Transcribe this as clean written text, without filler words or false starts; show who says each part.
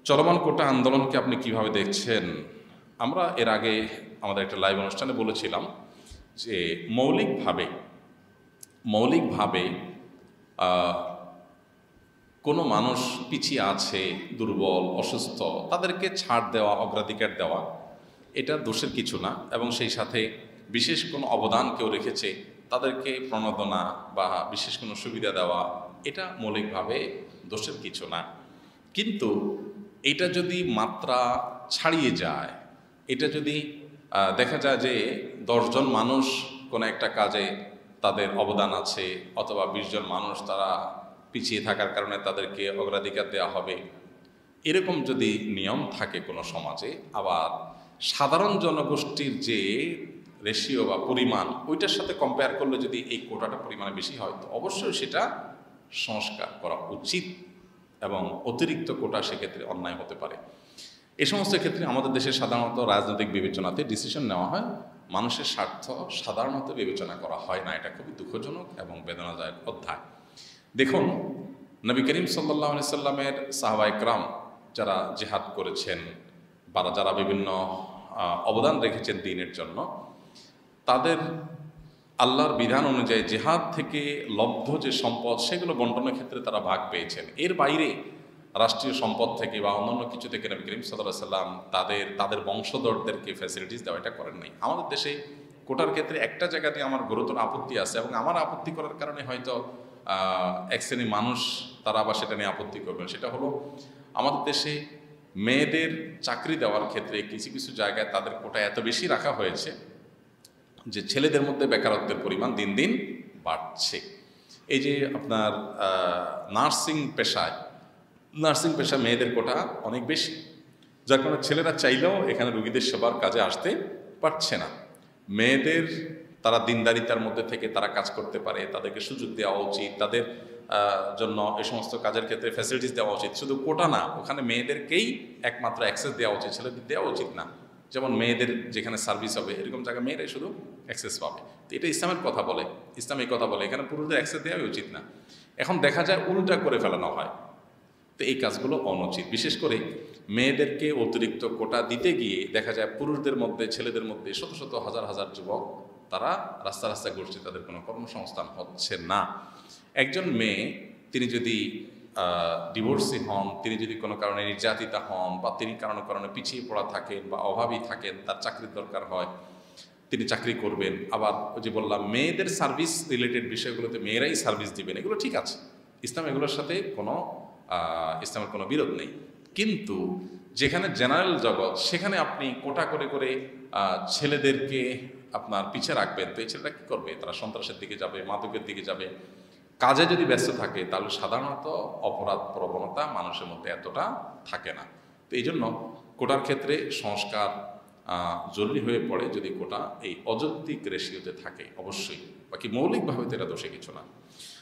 Speaker 1: চলমান কোটা আন্দোলনকে আপনি কিভাবে দেখছেন? আমরা এর আগে আমাদের একটা লাইভ অনুষ্ঠানে বলেছিলাম যে মৌলিকভাবে মৌলিকভাবে আহ, কোনো মানুষ পিছিয়ে আছে, দুর্বল, অসুস্থ, তাদেরকে ছাড় দেওয়া, অগ্রাধিকার দেওয়া, এটা দোষের কিছু না। এবং সেই সাথে বিশেষ কোনো অবদান কেউ রেখেছে, তাদেরকে প্রণোদনা বা বিশেষ কোনো সুবিধা দেওয়া, এটা মৌলিকভাবে দোষের কিছু না। কিন্তু এটা যদি মাত্রা ছাড়িয়ে যায়, এটা যদি দেখা যায় যে 10 জন মানুষ কোনো একটা কাজে তাদের অবদান আছে, অথবা 20 জন মানুষ তারা পিছিয়ে থাকার কারণে তাদেরকে অগ্রাধিকার দেওয়া হবে, এরকম যদি নিয়ম থাকে কোনো সমাজে, আবার সাধারণ জনগোষ্ঠীর যে রেশিও বা পরিমাণ, ওইটার সাথে কম্পেয়ার করলে যদি এই কোটাটা পরিমাণে বেশি হয়, তো অবশ্যই সেটা সংস্কার করা উচিত, এবং অতিরিক্ত কোটা সেক্ষেত্রে অন্যায় হতে পারে। এই সমস্ত ক্ষেত্রে আমাদের দেশে সাধারণত রাজনৈতিক বিবেচনাতে ডিসিশন নেওয়া হয়, মানুষের স্বার্থ সাধারণত বিবেচনা করা হয় না। এটা খুবই দুঃখজনক এবং বেদনাদায়ক অধ্যায়। দেখুন, নবী করিম সাল্লাল্লাহু আলাইহি সাল্লামের সাহাবা ইকরাম যারা জিহাদ করেছেন বা যারা বিভিন্ন অবদান রেখেছেন দ্বীনের জন্য, তাদের আল্লাহর বিধান অনুযায়ী জিহাদ থেকে লব্ধ যে সম্পদ, সেগুলো বন্টনের ক্ষেত্রে তারা ভাগ পেয়েছেন। এর বাইরে রাষ্ট্রীয় সম্পদ থেকে বা অন্যান্য কিছু থেকে নবী করিম সাল্লাল্লাহু আলাইহি সাল্লাম তাদের বংশধরদেরকে ফ্যাসিলিটিস দেওয়া, এটা করেন নাই। আমাদের দেশে কোটার ক্ষেত্রে একটা জায়গাতে আমার গুরুতর আপত্তি আছে, এবং আমার আপত্তি করার কারণে হয়তো এক শ্রেণী মানুষ তারা আবার সেটা নিয়ে আপত্তি করবেন। সেটা হলো, আমাদের দেশে মেয়েদের চাকরি দেওয়ার ক্ষেত্রে কিছু কিছু জায়গায় তাদের কোটা এত বেশি রাখা হয়েছে যে ছেলেদের মধ্যে বেকারত্বের পরিমাণ দিন দিন বাড়ছে। এই যে আপনার নার্সিং পেশা মেয়েদের কোটা অনেক বেশি, যার কারণে ছেলেরা চাইলেও এখানে রোগীদের সেবার কাজে আসতে পারছে না। মেয়েদের তারা দিনদারিতার মধ্যে থেকে তারা কাজ করতে পারে, তাদেরকে সুযোগ দেওয়া উচিত, তাদের জন্য এই সমস্ত কাজের ক্ষেত্রে ফ্যাসিলিটিস দেওয়া উচিত। শুধু কোটা না, ওখানে মেয়েদেরকেই একমাত্র অ্যাক্সেস দেওয়া উচিত, ছেলেদের দেওয়া উচিত না। যেমন মেয়েদের যেখানে সার্ভিস হবে, এরকম জায়গায় মেয়েরাই শুধু অ্যাক্সেস পাবে। তো এটা ইসলামের কথা বলে, ইসলাম এই কথা বলে, এখানে পুরুষদের অ্যাক্সেস দেওয়াই উচিত না। এখন দেখা যায় উল্টা করে ফেলানো হয়। তো এই কাজগুলো অনুচিত। বিশেষ করে মেয়েদেরকে অতিরিক্ত কোটা দিতে গিয়ে দেখা যায় পুরুষদের মধ্যে, ছেলেদের মধ্যে শত শত হাজার হাজার যুবক তারা রাস্তা রাস্তায় ঘুরছে, তাদের কোনো কর্মসংস্থান হচ্ছে না। একজন মেয়ে, তিনি যদি ডিভোর্সি হন, তিনি যদি কোনো কারণে নির্যাতিতা হন, বা তিনি কারণে পিছিয়ে পড়া থাকেন বা অভাবী থাকেন, তার চাকরির দরকার হয়, তিনি চাকরি করবেন। আবার ওই যে বললাম, মেয়েদের সার্ভিস রিলেটেড বিষয়গুলোতে মেয়েরাই সার্ভিস দিবেন, এগুলো ঠিক আছে, ইসলাম এগুলোর সাথে ইসলামের কোনো বিরোধ নেই। কিন্তু যেখানে জেনারেল জগৎ, সেখানে আপনি কোটা করে করে ছেলেদেরকে আপনার পিছিয়ে রাখবেন, তো এই ছেলেরা কী করবে? তারা সন্ত্রাসের দিকে যাবে, মাদকের দিকে যাবে। কাজে যদি ব্যস্ত থাকে, তাহলে সাধারণত অপরাধ প্রবণতা মানুষের মধ্যে এতটা থাকে না। তো এই জন্য কোটার ক্ষেত্রে সংস্কার জরুরি হয়ে পড়ে, যদি কোটা এই অযৌক্তিক রেশিওতে থাকে অবশ্যই। বাকি মৌলিকভাবে তো এটা দোষে কিছু না।